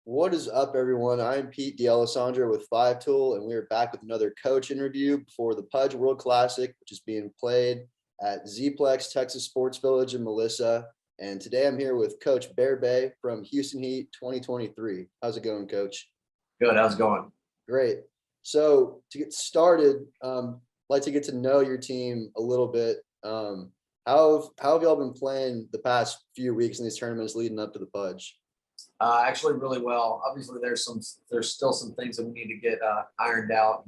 What is up, everyone? I'm Pete D'Alessandro with Five Tool, and we are back with another coach interview before the Pudge World Classic, which is being played at Zplex Texas Sports Village in Melissa. And today I'm here with Coach Bear Bay from Houston Heat 2023. How's it going, Coach? Good. How's it going? Great. So to get started, I'd like to get to know your team a little bit. How have y'all been playing the past few weeks in these tournaments leading up to the Pudge? Actually, really well. Obviously, there's still some things that we need to get ironed out,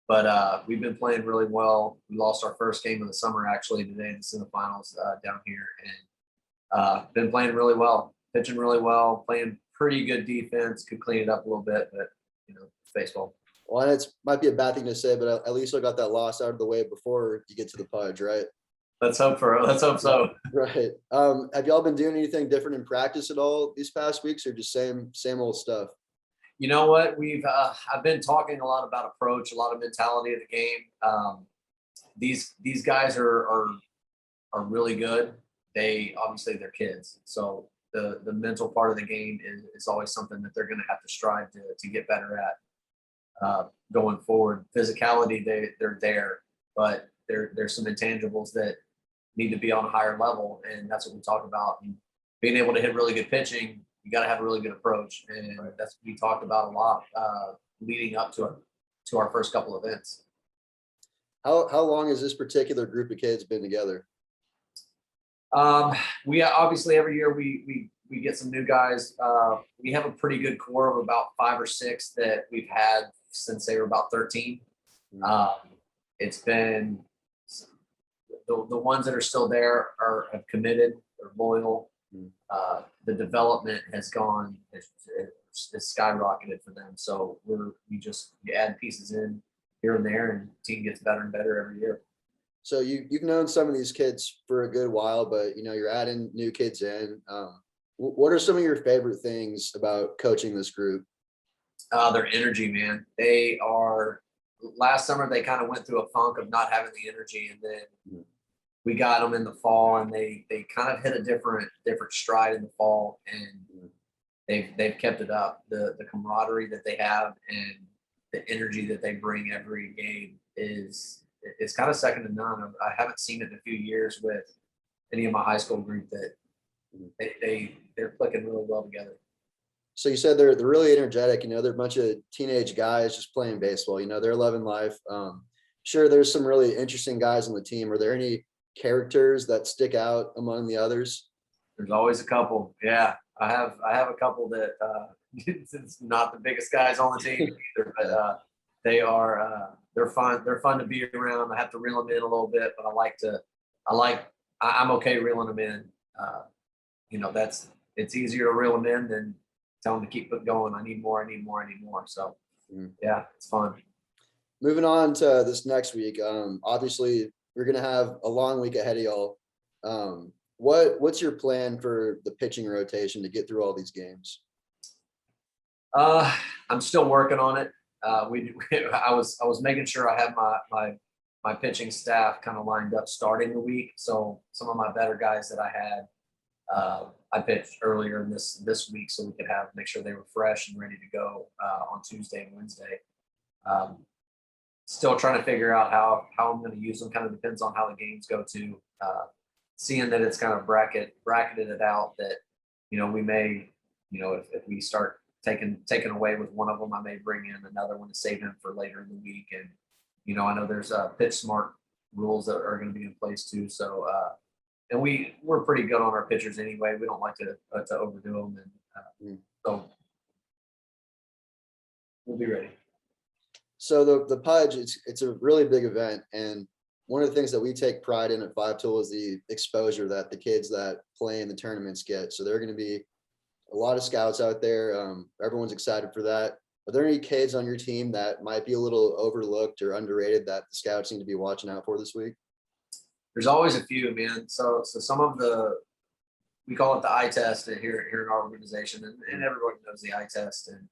but we've been playing really well. We lost our first game of the summer actually today in the semifinals down here, and been playing really well, pitching really well, playing pretty good defense. Could clean it up a little bit, but it's baseball. Well, and it might be a bad thing to say, but at least I got that loss out of the way before you get to the Pudge, right? Let's hope so. Right. Have y'all been doing anything different in practice at all these past weeks, or just same old stuff? You know what? I've been talking a lot about approach, a lot of mentality of the game. These guys are really good. They're kids, so the mental part of the game is always something that they're going to have to strive to get better at going forward. Physicality, they're there, but there's some intangibles that need to be on a higher level, and that's what we talk about. And being able to hit really good pitching, you got to have a really good approach, and that's what we talked about a lot leading up to our first couple events. How long has this particular group of kids been together? We obviously every year we get some new guys. We have a pretty good core of about 5 or 6 that we've had since they were about 13. It's been the ones that are still there have committed, they're loyal. The development has gone, it's skyrocketed for them. So we add pieces in here and there, and the team gets better and better every year. So you've known some of these kids for a good while, but you're adding new kids in. What are some of your favorite things about coaching this group? Their energy, man. Last summer they kind of went through a funk of not having the energy, and then we got them in the fall, and they kind of hit a different stride in the fall, and they've kept it up. The camaraderie that they have and the energy that they bring every game is kind of second to none. I haven't seen it in a few years with any of my high school group that they're clicking really well together. So you said they're really energetic. They're a bunch of teenage guys just playing baseball. They're loving life. Sure, there's some really interesting guys on the team. Are there any characters that stick out among the others? There's always a couple. Yeah, I have a couple that it's not the biggest guys on the team either, but they're fun. They're fun to be around. I have to reel them in a little bit, but I'm okay reeling them in. It's easier to reel them in than tell them to keep it going. I need more. So yeah, it's fun. Moving on to this next week. Obviously we're going to have a long week ahead of y'all. What's your plan for the pitching rotation to get through all these games? I'm still working on it. I was making sure I had my pitching staff kind of lined up starting the week. So some of my better guys that I had, I pitched earlier in this week so we could make sure they were fresh and ready to go on Tuesday and Wednesday. Still trying to figure out how I'm going to use them. Kind of depends on how the games go too. Seeing that it's kind of bracketed it out that we may if we start taking away with one of them, I may bring in another one to save him for later in the week. And I know there's pitch smart rules that are going to be in place too. So and we're pretty good on our pitchers anyway. We don't like to overdo them, and so we'll be ready. So the Pudge, it's a really big event, and one of the things that we take pride in at Five Tool is the exposure that the kids that play in the tournaments get. So there are going to be a lot of scouts out there. Everyone's excited for that. Are there any kids on your team that might be a little overlooked or underrated that the scouts need to be watching out for this week? There's always a few, man. So some of we call it the eye test here in our organization, and everyone knows the eye test. And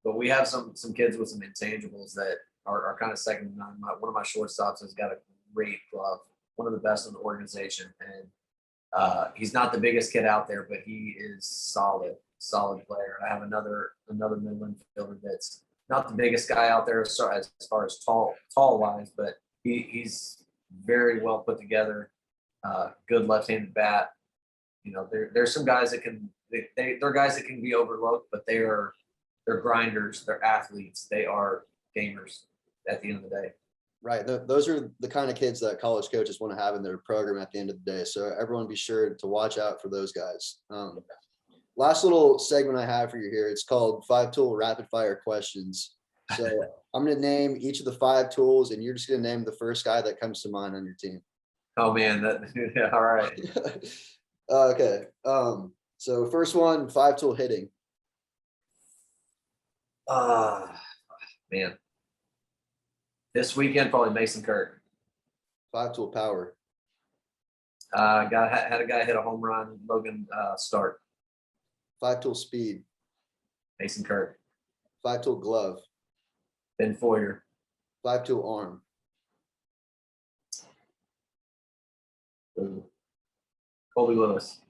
but we have some kids with some intangibles that are kind of second to none. One of my shortstops has got a great glove, one of the best in the organization, and he's not the biggest kid out there, but he is solid. solid player. I have another middle infielder that's not the biggest guy out there as far as tall wise, but he's very well put together. Good left-handed bat. You know, there's some guys that they're guys that can be overlooked, but they're grinders, they're athletes, they are gamers at the end of the day. Right. Those are the kind of kids that college coaches want to have in their program at the end of the day. So everyone be sure to watch out for those guys. Last little segment I have for you here. It's called 5-tool rapid fire questions. So I'm going to name each of the 5 tools, and you're just going to name the first guy that comes to mind on your team. Oh man, yeah, all right. Okay. So first one, 5-tool hitting. Man. This weekend, probably Mason Kirk. 5-tool power. Had a guy hit a home run, Logan Stark. 5-tool speed. Mason Kirk. 5-tool glove. Ben Foyer. 5-tool arm. Colby Lewis.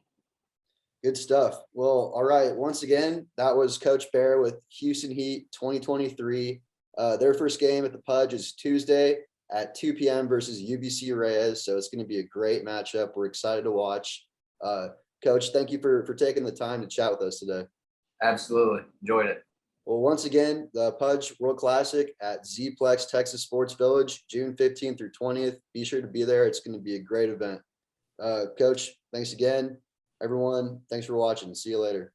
Good stuff. Well, all right. Once again, that was Coach Bear with Houston Heat 2023. Their first game at the Pudge is Tuesday at 2 p.m. versus UBC Reyes. So it's going to be a great matchup. We're excited to watch. Coach, thank you for taking the time to chat with us today. Absolutely. Enjoyed it. Well, once again, the Pudge World Classic at Zplex Texas Sports Village, June 15th through 20th. Be sure to be there. It's going to be a great event. Coach, thanks again. Everyone, thanks for watching. See you later.